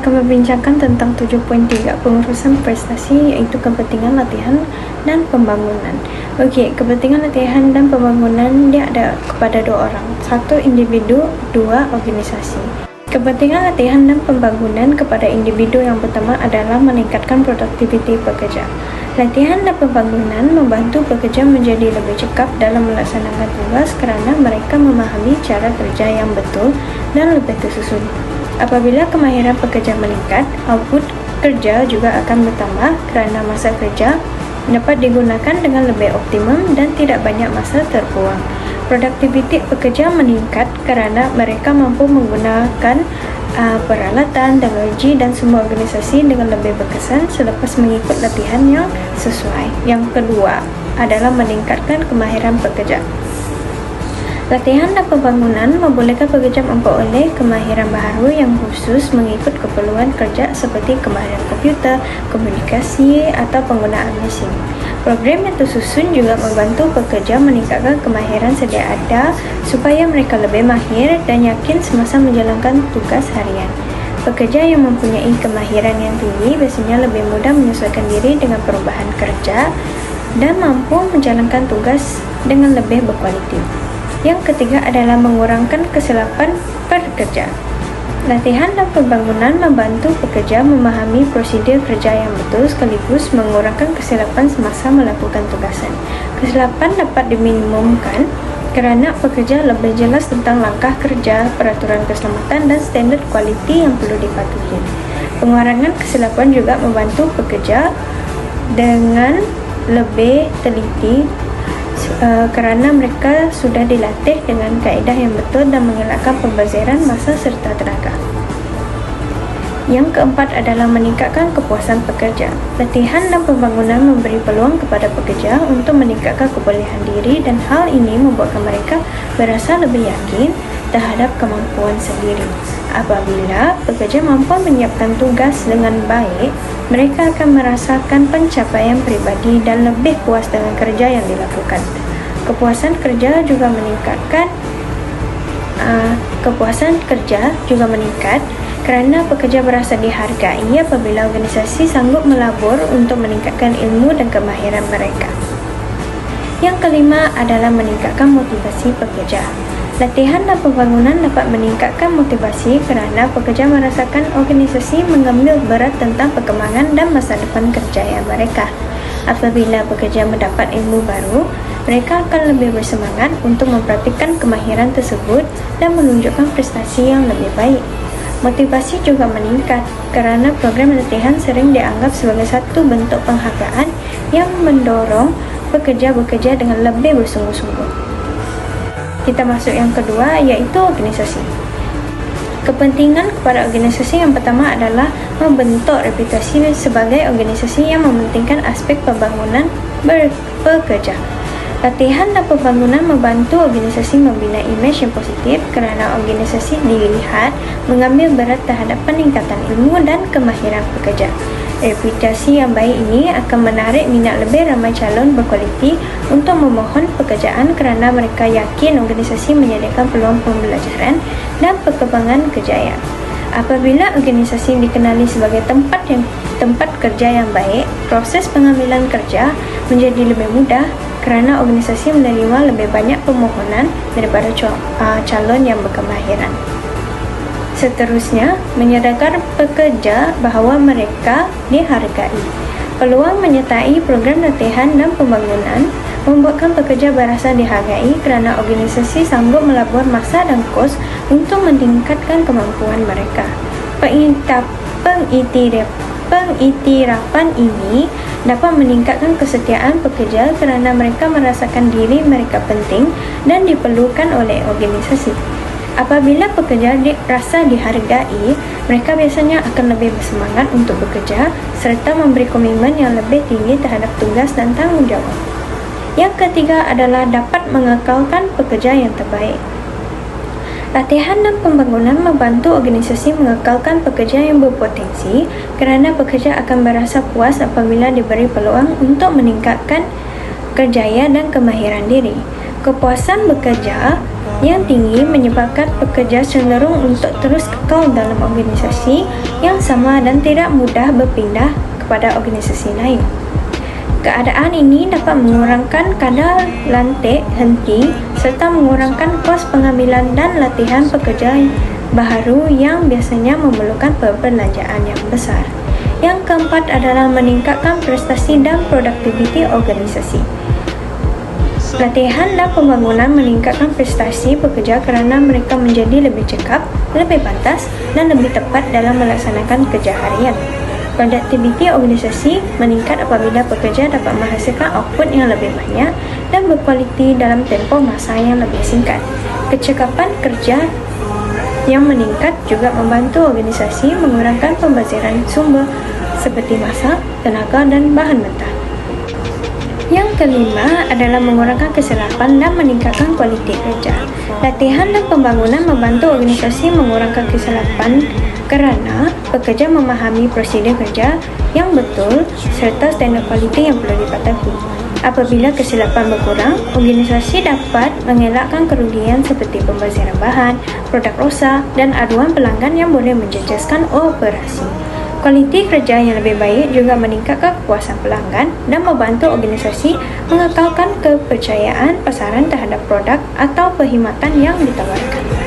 Kita akan membincangkan tentang 7.3 pengurusan prestasi, iaitu kepentingan latihan dan pembangunan. Okey, kepentingan latihan dan pembangunan dia ada kepada dua orang. Satu, individu, dua, organisasi. Kepentingan latihan dan pembangunan kepada individu yang pertama adalah meningkatkan produktiviti pekerja. Latihan dan pembangunan membantu pekerja menjadi lebih cekap dalam melaksanakan tugas kerana mereka memahami cara kerja yang betul dan lebih tersusun. Apabila kemahiran pekerja meningkat, output kerja juga akan bertambah kerana masa kerja dapat digunakan dengan lebih optimum dan tidak banyak masa terbuang. Produktiviti pekerja meningkat kerana mereka mampu menggunakan peralatan, teknologi dan semua organisasi dengan lebih berkesan selepas mengikut latihan yang sesuai. Yang kedua adalah meningkatkan kemahiran pekerja. Latihan dan pembangunan membolehkan pekerja memperoleh kemahiran baharu yang khusus mengikut keperluan kerja seperti kemahiran komputer, komunikasi atau penggunaan mesin. Program yang tersusun juga membantu pekerja meningkatkan kemahiran sedia ada supaya mereka lebih mahir dan yakin semasa menjalankan tugas harian. Pekerja yang mempunyai kemahiran yang tinggi biasanya lebih mudah menyesuaikan diri dengan perubahan kerja dan mampu menjalankan tugas dengan lebih berkualiti. Yang ketiga adalah mengurangkan kesilapan pekerja. Latihan dan pembangunan membantu pekerja memahami prosedur kerja yang betul sekaligus mengurangkan kesilapan semasa melakukan tugasan. Kesilapan dapat diminimumkan kerana pekerja lebih jelas tentang langkah kerja, peraturan keselamatan dan standard kualiti yang perlu dipatuhi. Pengurangan kesilapan juga membantu pekerja dengan lebih teliti kerana mereka sudah dilatih dengan kaedah yang betul dan mengelakkan pembaziran masa serta tenaga. Yang keempat adalah meningkatkan kepuasan pekerja. Latihan dan pembangunan memberi peluang kepada pekerja untuk meningkatkan kebolehan diri dan hal ini membuatkan mereka berasa lebih yakin terhadap kemampuan sendiri. Apabila pekerja mampu menyiapkan tugas dengan baik, mereka akan merasakan pencapaian peribadi dan lebih puas dengan kerja yang dilakukan. Kepuasan kerja juga meningkat kerana pekerja berasa dihargai apabila organisasi sanggup melabur untuk meningkatkan ilmu dan kemahiran mereka. Yang kelima adalah meningkatkan motivasi pekerja. Latihan dan pembangunan dapat meningkatkan motivasi kerana pekerja merasakan organisasi mengambil berat tentang perkembangan dan masa depan kerjaya mereka. Apabila pekerja mendapat ilmu baru, mereka akan lebih bersemangat untuk mempraktikkan kemahiran tersebut dan menunjukkan prestasi yang lebih baik. Motivasi juga meningkat kerana program latihan sering dianggap sebagai satu bentuk penghargaan yang mendorong pekerja bekerja dengan lebih bersungguh-sungguh. Kita masuk yang kedua, iaitu organisasi. Kepentingan kepada organisasi yang pertama adalah membentuk reputasi sebagai organisasi yang mementingkan aspek pembangunan pekerja. Latihan dan pembangunan membantu organisasi membina imej yang positif kerana organisasi dilihat mengambil berat terhadap peningkatan ilmu dan kemahiran pekerja. Reputasi yang baik ini akan menarik minat lebih ramai calon berkualiti untuk memohon pekerjaan kerana mereka yakin organisasi menyediakan peluang pembelajaran dan perkembangan kejayaan. Apabila organisasi dikenali sebagai tempat kerja yang baik, proses pengambilan kerja menjadi lebih mudah kerana organisasi menerima lebih banyak permohonan daripada calon yang berkemahiran. Seterusnya, menyadarkan pekerja bahawa mereka dihargai. Peluang menyertai program latihan dan pembangunan membuatkan pekerja berasa dihargai kerana organisasi sanggup melabur masa dan kos untuk meningkatkan kemampuan mereka. Pengiktirafan ini dapat meningkatkan kesetiaan pekerja kerana mereka merasakan diri mereka penting dan diperlukan oleh organisasi. Apabila pekerja rasa dihargai, mereka biasanya akan lebih bersemangat untuk bekerja serta memberi komitmen yang lebih tinggi terhadap tugas dan tanggungjawab. Yang ketiga adalah dapat mengekalkan pekerja yang terbaik. Latihan dan pembangunan membantu organisasi mengekalkan pekerja yang berpotensi kerana pekerja akan berasa puas apabila diberi peluang untuk meningkatkan kerjaya dan kemahiran diri. Kepuasan bekerja yang tinggi menyebabkan pekerja cenderung untuk terus kekal dalam organisasi yang sama dan tidak mudah berpindah kepada organisasi lain. Keadaan ini dapat mengurangkan kadar lantik henti serta mengurangkan kos pengambilan dan latihan pekerja baharu yang biasanya memerlukan perbelanjaan yang besar. Yang keempat adalah meningkatkan prestasi dan produktiviti organisasi. Latihan dan pembangunan meningkatkan prestasi pekerja kerana mereka menjadi lebih cekap, lebih pantas dan lebih tepat dalam melaksanakan kerja harian. Produktiviti organisasi meningkat apabila pekerja dapat menghasilkan output yang lebih banyak dan berkualiti dalam tempoh masa yang lebih singkat. Kecekapan kerja yang meningkat juga membantu organisasi mengurangkan pembaziran sumber seperti masa, tenaga dan bahan mentah. Yang kelima adalah mengurangkan kesilapan dan meningkatkan kualiti kerja. Latihan dan pembangunan membantu organisasi mengurangkan kesilapan kerana pekerja memahami prosedur kerja yang betul serta standard kualiti yang perlu dipatuhi. Apabila kesilapan berkurang, organisasi dapat mengelakkan kerugian seperti pembaziran bahan, produk rosak dan aduan pelanggan yang boleh menjejaskan operasi. Kualiti kerja yang lebih baik juga meningkatkan kepuasan pelanggan dan membantu organisasi mengekalkan kepercayaan pasaran terhadap produk atau perkhidmatan yang ditawarkan.